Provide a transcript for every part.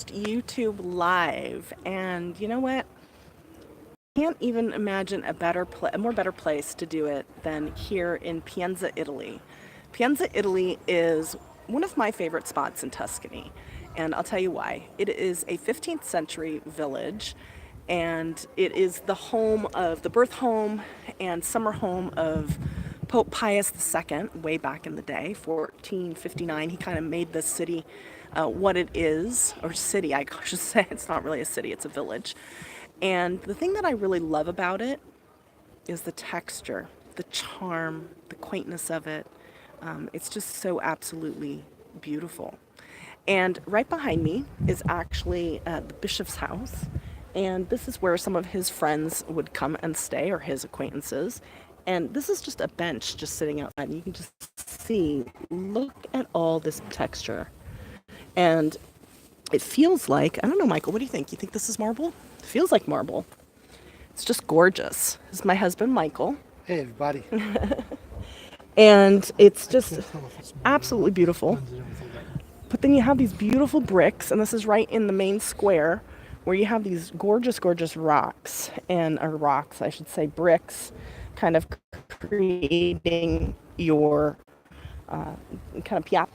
YouTube live, and you know what? Can't even imagine a more better place to do it than here in Pienza, Italy. Pienza, Italy is one of my favorite spots in Tuscany, and I'll tell you why. It is a 15th century village, and it is the birth home and summer home of Pope Pius II way back in the day, 1459. He kind of made this city what it is, or city, I should say. It's not really a city, it's a village. And the thing that I really love about it is the texture, the charm, the quaintness of it. It's just so absolutely beautiful. And right behind me is actually the bishop's house. And this is where some of his friends would come and stay, or his acquaintances. And this is just a bench just sitting outside. And you can just see, look at all this texture. And it feels like, I don't know, Michael, what do you think? You think this is marble? It feels like marble. It's just gorgeous. This is my husband, Michael. Hey, everybody. And it's just absolutely beautiful. But then you have these beautiful bricks, and this is right in the main square where you have these gorgeous, gorgeous rocks, or rocks, I should say, bricks, kind of creating your kind of piazza.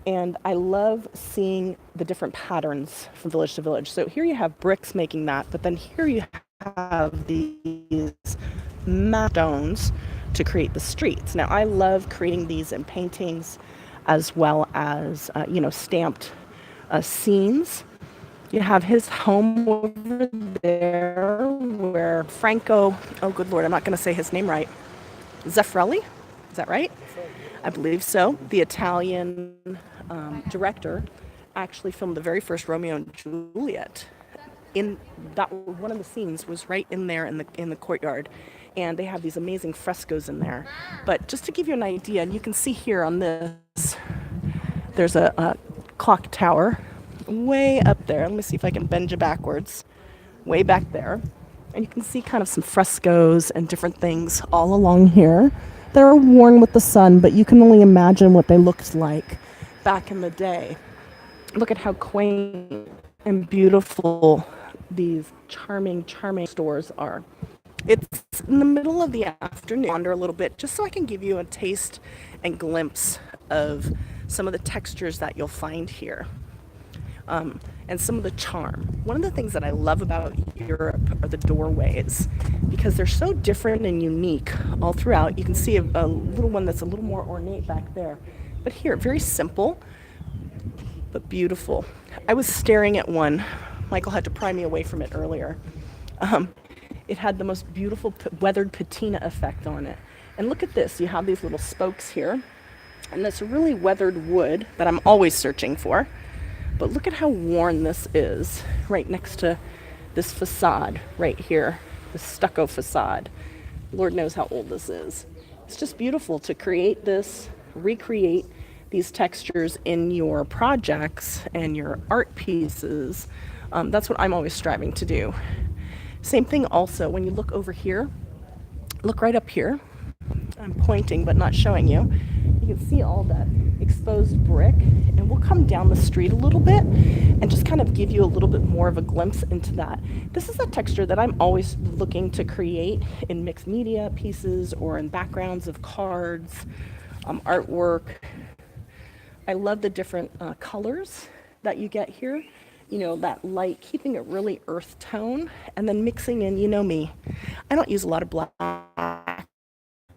And I love seeing the different patterns from village to village. So here you have bricks making that, but then here you have these matte stones to create the streets. Now, I love creating these in paintings as well as, stamped scenes. You have his home over there where Franco, oh good Lord, I'm not going to say his name right, Zeffirelli, is that right? I believe so. The Italian director actually filmed the very first Romeo and Juliet. In that, one of the scenes was right in there in the courtyard, and they have these amazing frescoes in there. But just to give you an idea, and you can see here on this, there's a clock tower way up there. Let me see if I can bend you backwards. Way back there. And you can see kind of some frescoes and different things all along here. They're worn with the sun, but you can only imagine what they looked like back in the day. Look at how quaint and beautiful these charming, charming stores are. It's in the middle of the afternoon. Wander a little bit just so I can give you a taste and glimpse of some of the textures that you'll find here. And some of the charm. One of the things that I love about Europe are the doorways, because they're so different and unique all throughout. You can see a little one that's a little more ornate back there. But here, very simple, but beautiful. I was staring at one. Michael had to pry me away from it earlier. It had the most beautiful weathered patina effect on it. And look at this. You have these little spokes here. And this really weathered wood that I'm always searching for. But look at how worn this is right next to this facade right here, this stucco facade. Lord knows how old this is. It's just beautiful to create this, recreate these textures in your projects and your art pieces. That's what I'm always striving to do. Same thing also when you look over here, look right up here. I'm pointing but not showing you. You can see all that exposed brick, and we'll come down the street a little bit and just kind of give you a little bit more of a glimpse into that. This is a texture that I'm always looking to create in mixed media pieces or in backgrounds of cards, artwork. I love the different colors that you get here. You know, that light, keeping it really earth tone, and then mixing in, you know me, I don't use a lot of black,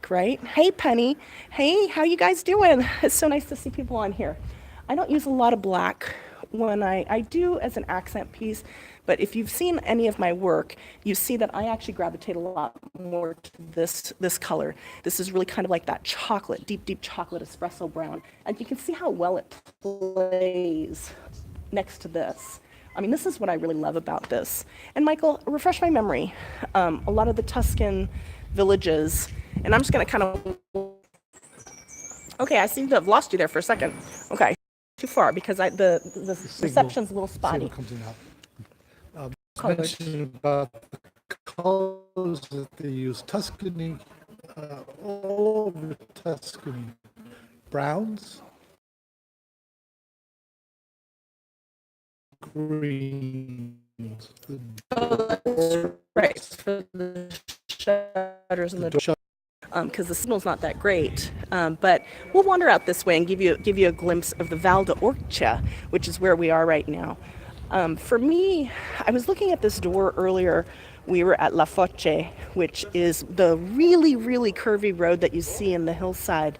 right? Hey, Penny. Hey, how you guys doing? It's so nice to see people on here. I don't use a lot of black when I do as an accent piece, but if you've seen any of my work, you see that I actually gravitate a lot more to this color. This is really kind of like that chocolate, deep, deep chocolate espresso brown. And you can see how well it plays next to this. I mean, this is what I really love about this. And Michael, refresh my memory. A lot of the Tuscan villages, and I'm just going to kind of, okay, I seem to have lost you there for a second. Okay, too far because the reception's a little spotty. Comes in out. Mentioned about the colors that they use. Tuscany, all over Tuscany, browns, greens. Right, for the shutters and the The because the signal's not that great. But we'll wander out this way and give you a glimpse of the Val d'Orcia, which is where we are right now. For me, I was looking at this door earlier. We were at La Foce, which is the really, really curvy road that you see in the hillside.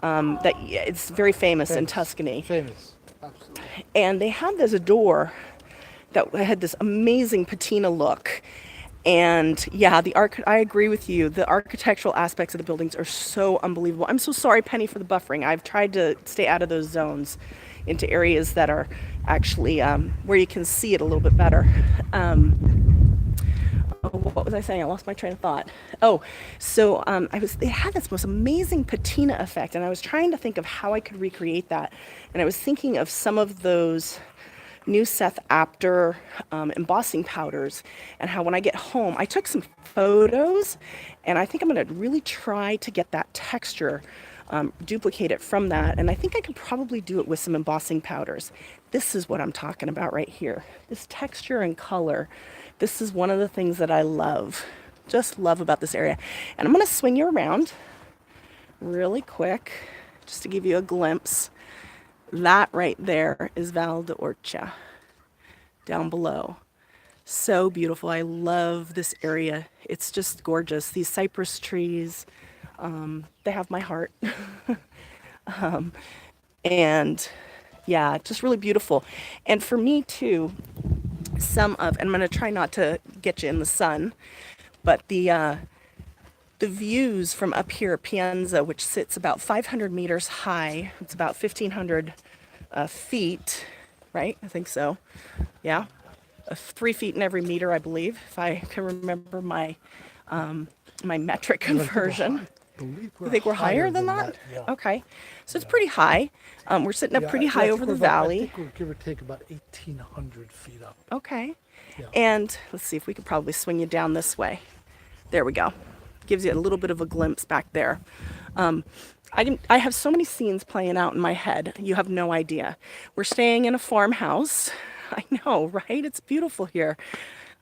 That it's very famous in Tuscany. famous, absolutely. And they had this door that had this amazing patina look. And yeah, I agree with you. The architectural aspects of the buildings are so unbelievable. I'm so sorry, Penny, for the buffering. I've tried to stay out of those zones into areas that are actually where you can see it a little bit better. What was I saying? I lost my train of thought. Oh, so they had this most amazing patina effect, and I was trying to think of how I could recreate that. And I was thinking of some of those new Seth Apter embossing powders, and how when I get home, I took some photos, and I think I'm going to really try to get that texture, duplicate it from that, and I think I could probably do it with some embossing powders. This is what I'm talking about right here. This texture and color. This is one of the things that I love, just love about this area. And I'm going to swing you around really quick, just to give you a glimpse. That right there is Val d'Orcia, down below. So beautiful. I love this area. It's just gorgeous. These cypress trees, they have my heart. And yeah, just really beautiful. And for me too, and I'm going to try not to get you in the sun, but the views from up here, Pienza, which sits about 500 meters high, it's about 1,500 feet, right? I think so. Yeah. 3 feet in every meter, I believe, if I can remember my metric conversion. You think we're higher than that? Yeah. Okay. So it's pretty high. We're sitting up pretty high over the I valley. think we're give or take about 1,800 feet up. Okay. Yeah. And let's see if we could probably swing you down this way. There we go. Gives you a little bit of a glimpse back there. I have so many scenes playing out in my head. You have no idea. We're staying in a farmhouse. I know, right? It's beautiful here.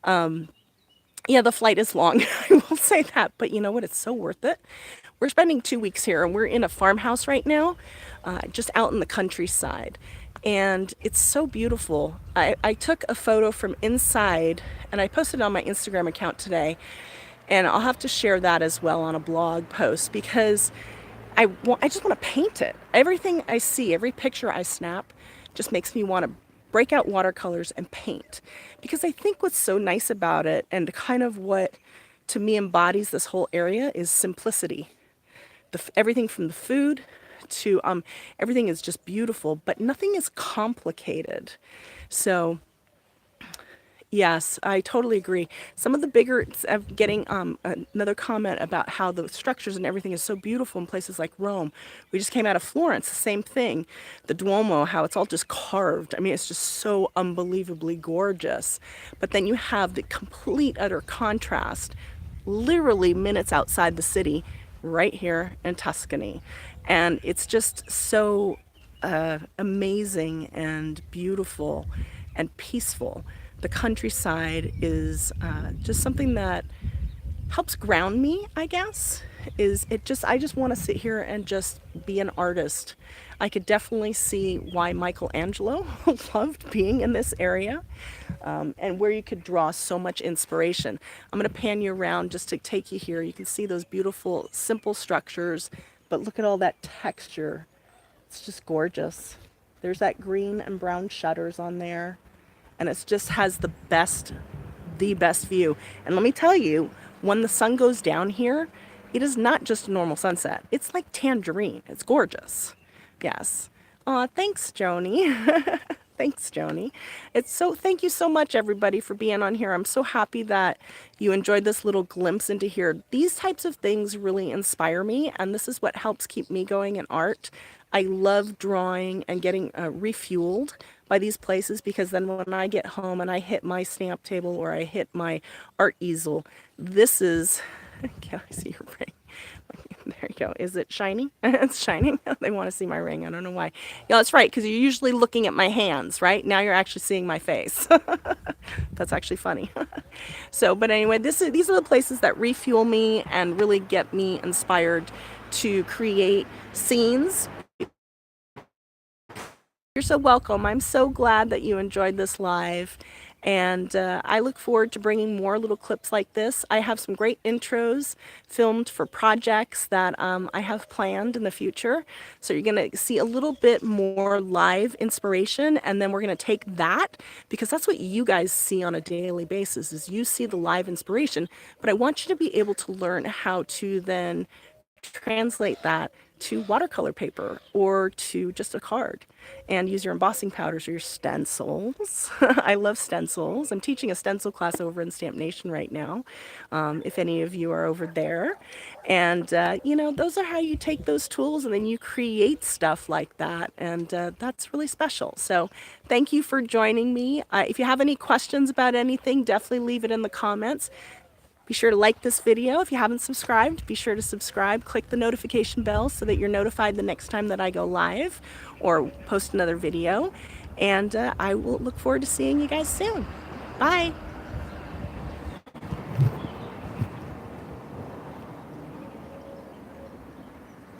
Yeah, the flight is long. I will say that. But you know what? It's so worth it. We're spending 2 weeks here, and we're in a farmhouse right now, just out in the countryside. And it's so beautiful. I took a photo from inside, and I posted it on my Instagram account today. And I'll have to share that as well on a blog post, because I just want to paint it. Everything I see, every picture I snap, just makes me want to break out watercolors and paint. Because I think what's so nice about it, and kind of what to me embodies this whole area, is simplicity. Everything from the food to everything is just beautiful, but nothing is complicated. So yes, I totally agree. Some of the bigger, I'm getting another comment about how the structures and everything is so beautiful in places like Rome. We just came out of Florence, the same thing. The Duomo, how it's all just carved. I mean, it's just so unbelievably gorgeous. But then you have the complete utter contrast, literally minutes outside the city, right here in Tuscany. And it's just so amazing and beautiful and peaceful. The countryside is just something that helps ground me, I guess. I just want to sit here and just be an artist. I could definitely see why Michelangelo loved being in this area, and where you could draw so much inspiration. I'm going to pan you around just to take you here. You can see those beautiful, simple structures, but look at all that texture. It's just gorgeous. There's that green and brown shutters on there. And it just has the best view. And let me tell you, when the sun goes down here, it is not just a normal sunset. It's like tangerine. It's gorgeous. Yes. Aw, thanks, Joni. Thanks, Joni. Thank you so much, everybody, for being on here. I'm so happy that you enjoyed this little glimpse into here. These types of things really inspire me, and this is what helps keep me going in art. I love drawing and getting refueled by these places, because then when I get home and I hit my stamp table or I hit my art easel, this is, can I see your ring? There you go. Is it shining? It's shining. They want to see my ring. I don't know why. Yeah, that's right, because you're usually looking at my hands, right? Now you're actually seeing my face. That's actually funny. So, but anyway, these are the places that refuel me and really get me inspired to create scenes. You're so welcome. I'm so glad that you enjoyed this live. And I look forward to bringing more little clips like this. I have some great intros filmed for projects that I have planned in the future. So you're going to see a little bit more live inspiration, and then we're going to take that, because that's what you guys see on a daily basis, is you see the live inspiration. But I want you to be able to learn how to then translate that to watercolor paper or to just a card, and use your embossing powders or your stencils. I love stencils. I'm teaching a stencil class over in Stamp Nation right now, if any of you are over there. And you know, those are how you take those tools and then you create stuff like that, and that's really special. So thank you for joining me. If you have any questions about anything, definitely leave it in the comments. Be sure to like this video. If you haven't subscribed, be sure to subscribe. Click the notification bell so that you're notified the next time that I go live or post another video. And I will look forward to seeing you guys soon. Bye.